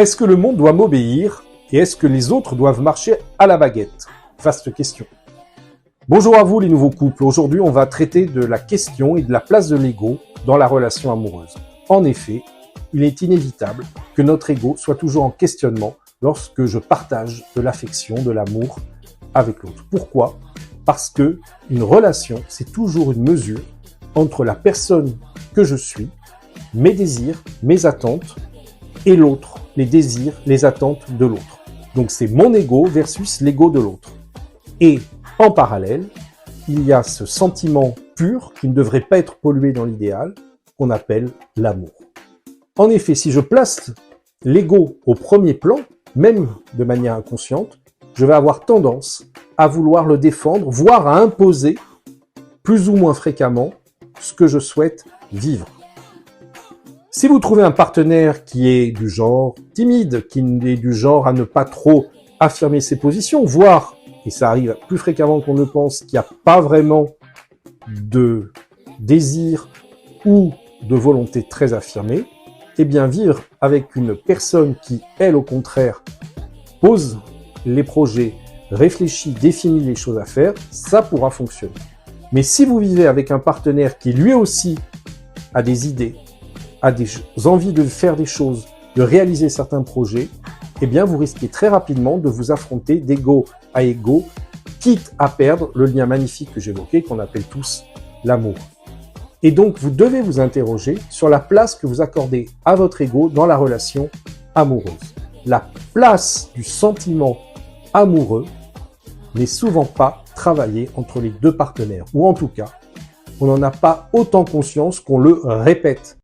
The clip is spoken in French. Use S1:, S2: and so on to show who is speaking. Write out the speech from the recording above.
S1: Est-ce que le monde doit m'obéir et est-ce que les autres doivent marcher à la baguette? Vaste question. Bonjour à vous les nouveaux couples. Aujourd'hui, on va traiter de la question et de la place de l'ego dans la relation amoureuse. En effet, il est inévitable que notre ego soit toujours en questionnement lorsque je partage de l'affection, de l'amour avec l'autre. Pourquoi? Parce que une relation, c'est toujours une mesure entre la personne que je suis, mes désirs, mes attentes, et l'autre, les désirs, les attentes de l'autre. Donc c'est mon ego versus l'ego de l'autre. Et en parallèle, il y a ce sentiment pur qui ne devrait pas être pollué dans l'idéal, qu'on appelle l'amour. En effet, si je place l'ego au premier plan, même de manière inconsciente, je vais avoir tendance à vouloir le défendre, voire à imposer plus ou moins fréquemment ce que je souhaite vivre. Si vous trouvez un partenaire qui est du genre timide, qui est du genre à ne pas trop affirmer ses positions, voire, et ça arrive plus fréquemment qu'on ne pense, qu'il n'y a pas vraiment de désir ou de volonté très affirmée, eh bien vivre avec une personne qui, elle, au contraire, pose les projets, réfléchit, définit les choses à faire, ça pourra fonctionner. Mais si vous vivez avec un partenaire qui lui aussi a des idées, a des envies de faire des choses, de réaliser certains projets, eh bien vous risquez très rapidement de vous affronter d'ego à ego, quitte à perdre le lien magnifique que j'évoquais, qu'on appelle tous l'amour. Et donc vous devez vous interroger sur la place que vous accordez à votre ego dans la relation amoureuse. La place du sentiment amoureux n'est souvent pas travaillée entre les deux partenaires, ou en tout cas, on n'en a pas autant conscience qu'on le répète.